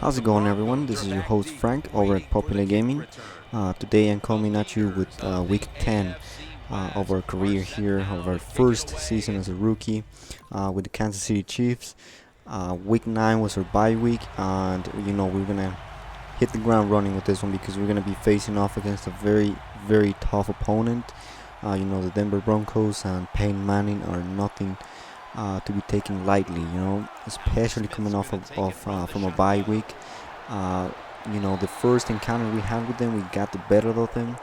How's it going, everyone? This is your host Frank over at Popular Gaming. Today I'm coming at you with week 10 of our career here, of our first season as a rookie with the Kansas City Chiefs. Week 9 was our bye week, and we're gonna hit the ground running with this one because we're gonna be facing off against a very, very tough opponent. The Denver Broncos and Peyton Manning are nothing to be taken lightly, especially coming off from a bye week. The first encounter we had with them, we got the better of them.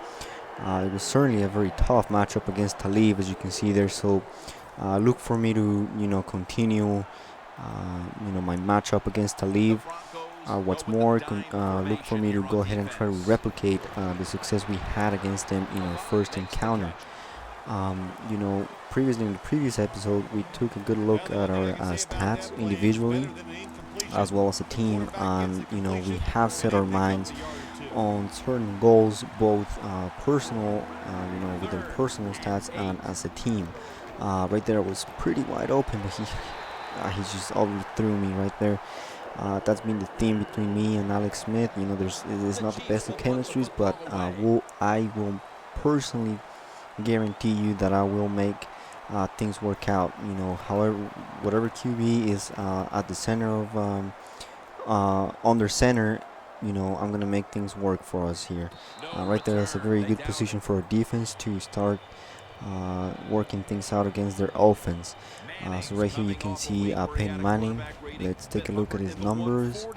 It was certainly a very tough matchup against Talib, as you can see there. So look for me to, continue, my matchup against Talib. What's more, look for me to go ahead and try to replicate the success we had against them in our first encounter. Previously in the previous episode, we took a good look at our stats individually as well as a team, and we have set our minds on certain goals, both personal, with our personal stats and as a team. Right there, it was pretty wide open, but he just overthrew me right there. That's been the theme between me and Alex Smith. It is not the best of chemistries, but I will personally guarantee you that I will make things work out. However, whatever QB is at the center of under center, I'm gonna make things work for us here. Right there, that's a very good position for our defense to start working things out against their offense. So right here you can see Peyton Manning. Let's take a look at his numbers.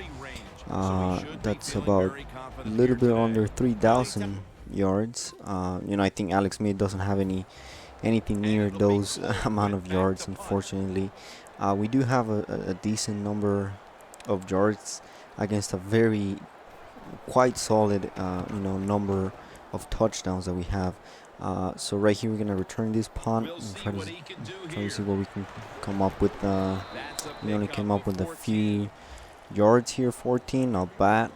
That's about a little bit under 3,000 yards. I think Alex Smith doesn't have anything near those amount of yards, unfortunately. We do have a decent number of yards against a very quite solid number of touchdowns that we have. So right here we're gonna return this punt and try to see what we can come up with. We only came up with a few yards here, 14, not bad.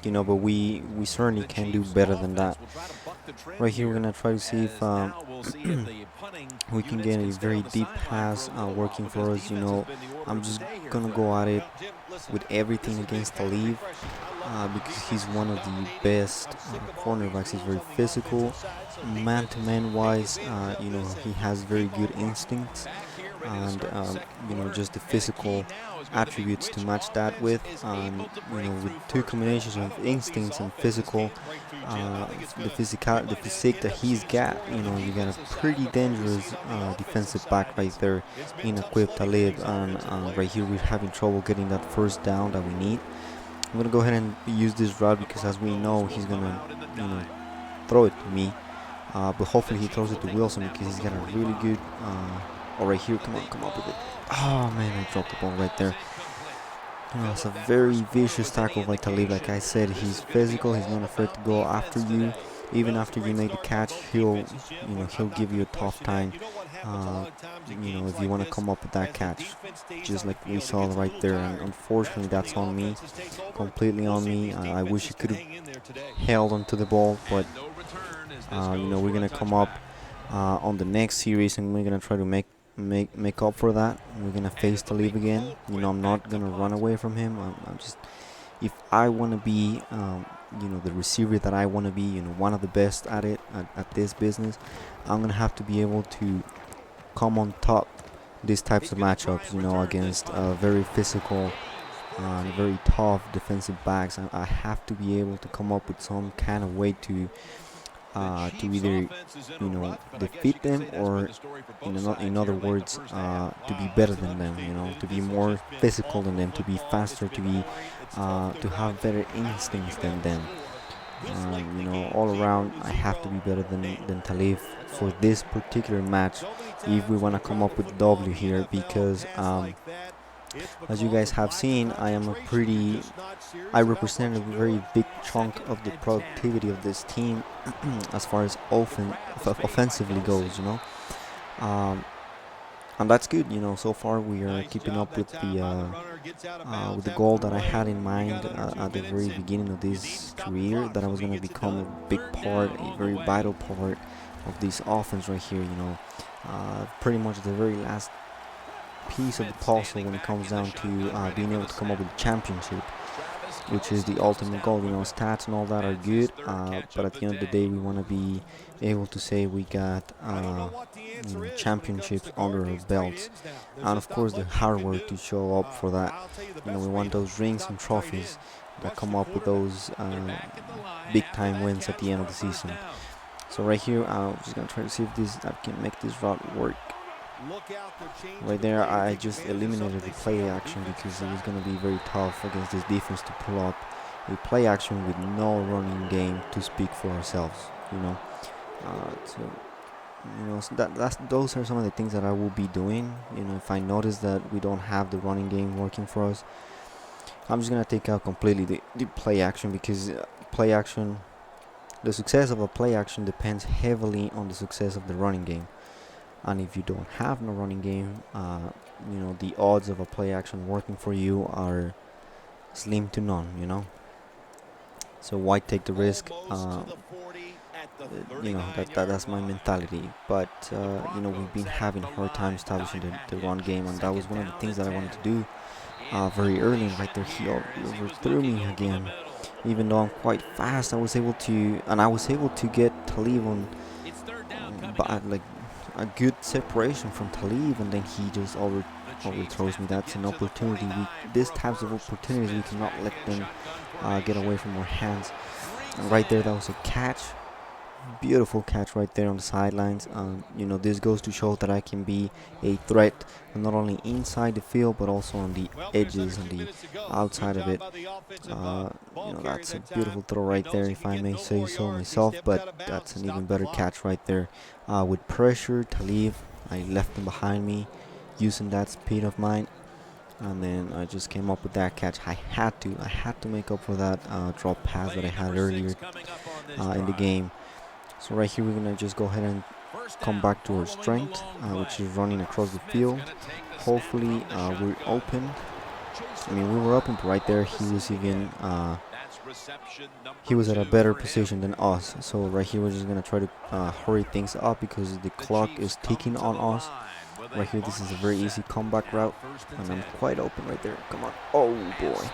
But we certainly can do better than that. Right here we're gonna try to see if we can get a very deep pass working for us. I'm just gonna go at it with everything against Talib because he's one of the best cornerbacks. He's very physical, man-to-man wise. He has very good instincts, and just the physical attributes to match that with. With two combinations of instincts and physical, the physique that he's got, you got a pretty dangerous defensive back right there in Equip Talib, and right here we're having trouble getting that first down that we need. I'm gonna go ahead and use this route because, as we know, he's gonna throw it to me, but hopefully he throws it to Wilson because he's got a really good. Right here, come up with it. Oh man, I dropped the ball right there. It's a very vicious tackle by Talib. Like I said, he's physical. He's not afraid to go after you. Even after you make the catch, he'll give you a tough time. If you want to come up with that catch, just like we saw right there. And unfortunately, that's on me, completely on me. I wish he could have held onto the ball, but we're gonna come up on the next series, and we're gonna try to make up for that. We're gonna face Talib again. I'm not gonna run away from him. I'm just, if I want to be the receiver that I want to be, one of the best at it at this business, I'm gonna have to be able to come on top these types of matchups, against very physical and very tough defensive backs. I have to be able to come up with some kind of way to either defeat them, or in other words, to be better than them, to be more physical than them, to be faster, to have better instincts than them. All around I have to be better than Talib for this particular match if we want to come up with W here, because as you guys have seen, I represent a very big chunk of the productivity of this team as far as offensively goes, and that's good. So far we are keeping up with the goal that I had in mind at the very beginning of this career, that I was going to become a big part, a very vital part of this offense right here. Pretty much the very last piece of the puzzle when it comes down to being able to come up with a championship. which is the ultimate goal. Stats and all that are good, but at the end of the day, we want to be able to say we got championships under our belts, and of course the hard work to show up for that. We want those rings and trophies that come up with those big time wins at the end of the season. So right here, I'm just gonna try to see if I can make this route work. Right there, I just eliminated the play action because it was going to be very tough against this defense to pull up a play action with no running game to speak for ourselves. So those are some of the things that I will be doing. If I notice that we don't have the running game working for us, I'm just gonna take out completely the play action, because the success of a play action depends heavily on the success of the running game. And if you don't have no running game, the odds of a play action working for you are slim to none. So why take the risk? That's my mentality. But we've been having a hard time establishing the run game, and that was one of the things that I wanted to do very early. And right there, he overthrew me again. Even though I'm quite fast, I was able to get Talib on, like a good separation from Talib, and then he just overthrows me. That's an opportunity. These types of opportunities, we cannot let them get away from our hands. And right there, that was a catch. Beautiful catch right there on the sidelines. This goes to show that I can be a threat, not only inside the field but also on the edges, on the outside of it. That's a beautiful throw right there, if I may say so myself. But that's an even better catch right there. With pressure, Talib, I left him behind me, using that speed of mine, and then I just came up with that catch. I had to make up for that drop pass that I had earlier in the game. So right here, we're gonna just go ahead and come back to our strength, which is running across the field. Hopefully we're open. We were open, but right there he was at a better position than us. So right here, we're just gonna try to hurry things up because the clock is ticking on us. Right here, this is a very easy comeback route, and I'm quite open right there. Come on. Oh boy,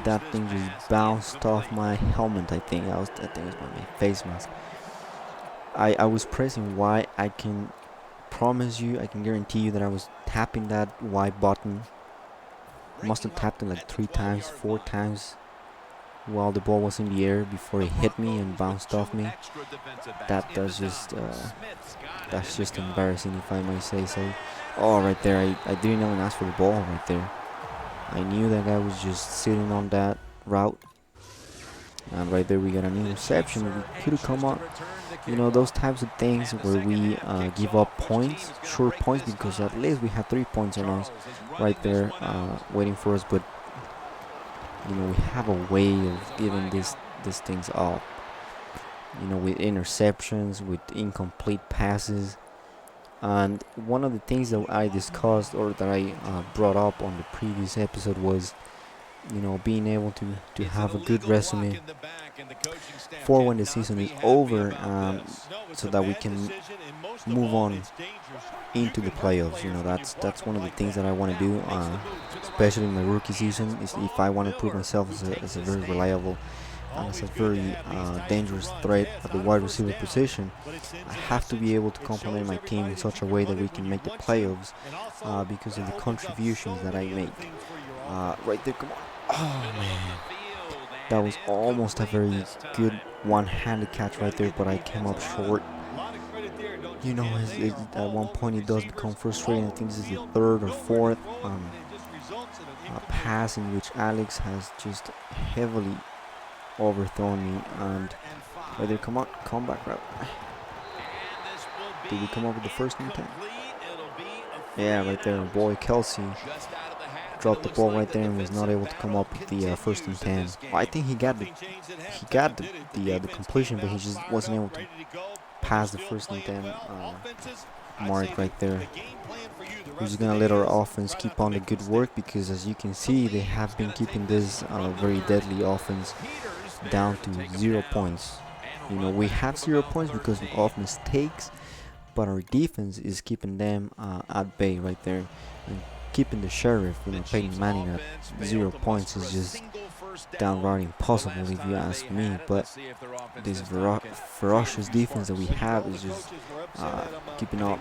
that thing just bounced off my helmet. I think it was my face mask. I was pressing Y. I can guarantee you that I was tapping that Y button. Must have tapped it like 3 times, 4 times while the ball was in the air before it hit me and bounced off me. That's just embarrassing, if I might say so. Oh, right there, I didn't even ask for the ball right there. I knew that guy was just sitting on that route. And right there, we got an interception. We could have come up. Those types of things where we give up points, short points, because at least we had 3 points on us right there waiting for us. But we have a way of giving these things up. With interceptions, with incomplete passes. And one of the things that I discussed, or that I brought up on the previous episode, was being able to have a good resume for when the season is over, so that we can move on into the playoffs. That's one of the things that I want to do, especially in my rookie season. Is if I want to prove myself as a very reliable, as a very dangerous threat at the wide receiver position, I have to be able to complement my team in such a way that we can make the playoffs, because of the contributions that I make. Right there, come on. Oh man, that was almost a very good one-handed catch right there, but I came up short. At one point it does become frustrating. I think this is the 3rd or 4th pass in which Alex has just heavily overthrown me. And right there, come on, comeback route. Did we come up with the first and 10? Yeah, right there, boy Kelsey dropped the ball right there and was not able to come up with the 1st and 10. Well, I think he got the completion, but he just wasn't able to pass the 1st and 10 mark right there. We're just gonna let our offense keep on the good work, because as you can see, they have been keeping this very deadly offense down to 0 points. We have 0 points because of mistakes, but our defense is keeping them at bay right there, and keeping the sheriff, Peyton Manning, at 0 points is just downright impossible if you ask me. But this ferocious defense that we have is just keeping up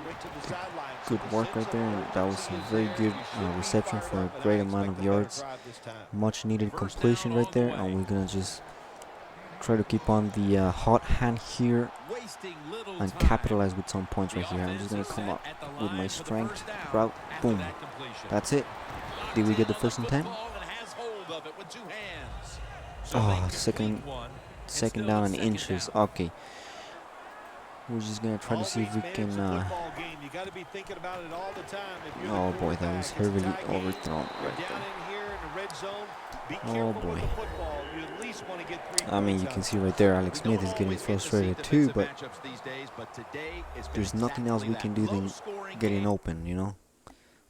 the good work right there, and that was a very good reception for a great amount of yards. Much needed completion right there, and we're gonna just try to keep on the hot hand here and capitalize with some points right here. I'm just gonna come up with my strength route. Boom. That's it. Did we get the first and 10? Oh, second down and inches. Okay. We're just gonna try to see if we can. Oh boy, that was heavily overthrown right there. Oh boy. I mean, you can see right there, Alex Smith is getting frustrated too, but there's nothing else we can do than getting open, you know.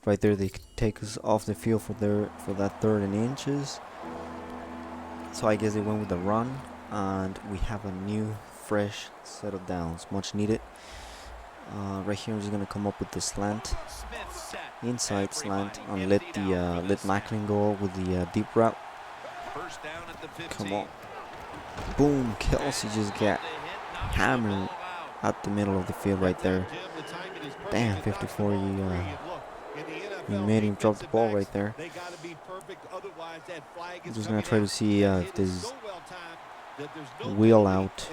Right there, they take us off the field for that 3rd and inches. So I guess they went with the run, and we have a new, fresh set of downs, much needed. Right here, I'm just gonna come up with the slant, inside slant, and let Macklin go with the deep route. Come on, boom! Kelsey just got hammered at the middle of the field right there. Damn, 54. You made him drop the ball right there. I'm just gonna try to see if this wheel out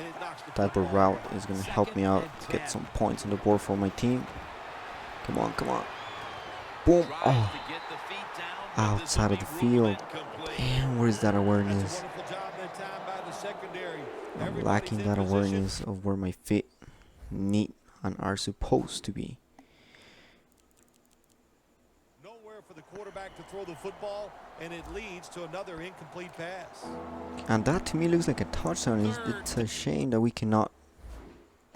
type of route is gonna help me out get some points on the board for my team. Come on, come on. Boom. Oh, outside of the field. Damn, where's that awareness? I'm lacking that awareness of where my feet need and are supposed to be. For the quarterback to throw the football, and it leads to another incomplete pass. And that to me looks like a touchdown. It's a shame that we cannot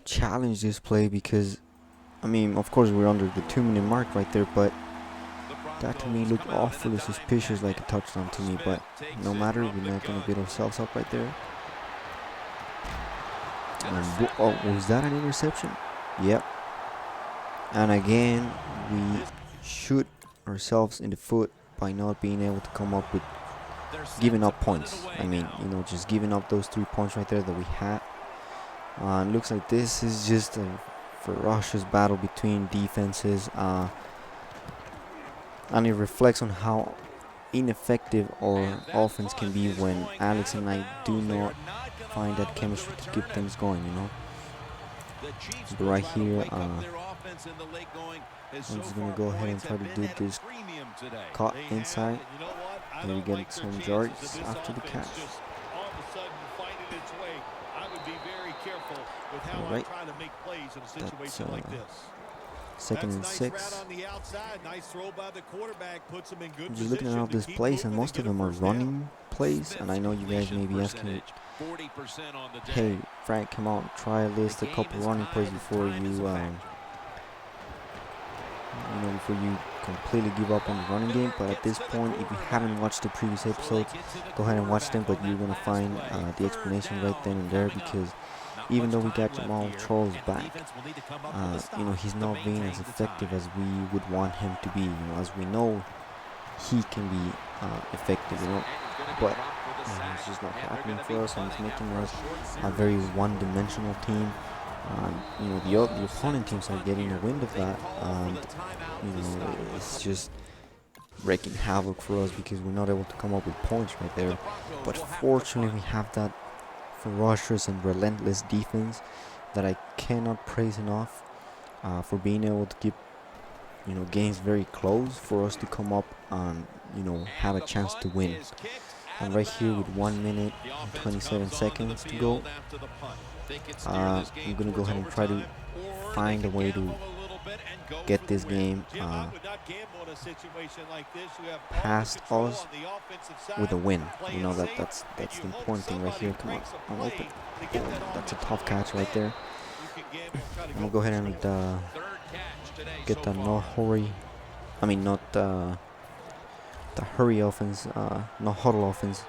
challenge this play, because I mean, of course we're under the 2-minute mark right there, but that to me looked awfully suspicious like a touchdown to me. But no matter, we're not gonna beat ourselves up right there. And oh, was that an interception? Yep. And again, we shoot ourselves in the foot by not being able to come up with giving up points. I mean, you know, just giving up those 3 points right there that we had. It looks like this is just a ferocious battle between defenses, and it reflects on how ineffective our offense can be when Alex and I do not find that chemistry to keep things going, you know. But right here, I'm just gonna go ahead and try to do this cut inside, and we get some yards after the catch. Alright, that's 2nd and 6. I'm just looking at all these plays, and most of them are running plays, and I know you guys may be asking, hey Frank, come on, try at least a couple running plays before before you completely give up on the running game. But at this point, if you haven't watched the previous episodes, go ahead and watch them, but you're gonna find the explanation right then and there, because even though we got Jamal Charles back, you know, he's not being as effective as we would want him to be. You know, as we know, he can be effective, you know, but it's just not happening for us, and it's making us a very one-dimensional team. You know, the opponent teams are getting a wind of that, and you know, it's just wreaking havoc for us because we're not able to come up with points right there. But fortunately, we have that ferocious and relentless defense that I cannot praise enough for being able to keep, you know, games very close for us to come up and, you know, have a chance to win. And right here with 1 minute and 27 seconds to go, I'm gonna go ahead and try to find a way to get this game past us with a win. You know, that's the important thing right here. Come on, I'm open. That's a tough catch right there. I'm gonna go ahead and get the no hurry. I mean, not the hurry offense, no huddle offense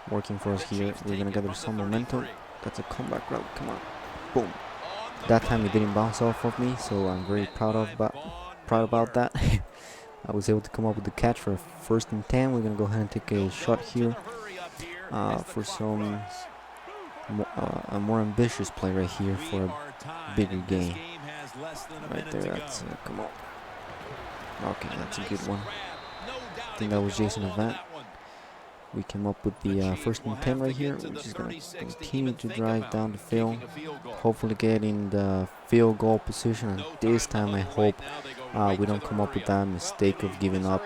working for us here. We're gonna gather some momentum. That's a comeback route. Come on, boom. That time it didn't bounce off of me, so I'm very proud about that. I was able to come up with the catch for a 1st and 10. We're gonna go ahead and take a shot here. for some a more ambitious play right here for a bigger game. Right there, that's come on. Okay, that's a good one. I think that was Jason Avant. We came up with the first and 10 right here. We're just going to continue to drive down the field, hopefully get in the field goal position, and this time I hope we don't come up with that mistake of giving up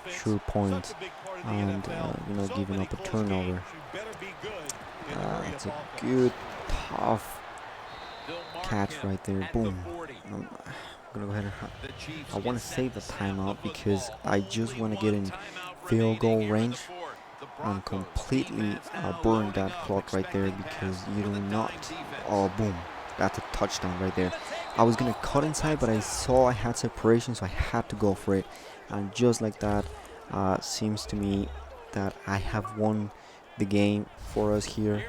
sure points and giving up a turnover. It's a good tough catch right there. Boom. I'm gonna go ahead and I want to save the timeout because I just want to get in field goal range and completely burn that clock right there, because you do not. Oh, boom. That's a touchdown right there. I was gonna cut inside, but I saw I had separation, so I had to go for it. And just like that, seems to me that I have won the game for us here.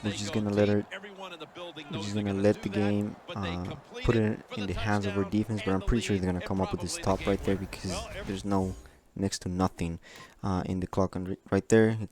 We're just gonna let it. We're just gonna let the game put it in the hands of our defense, but I'm pretty sure they're gonna come up with this stop right there because there's no next to nothing in the clock, and right there it's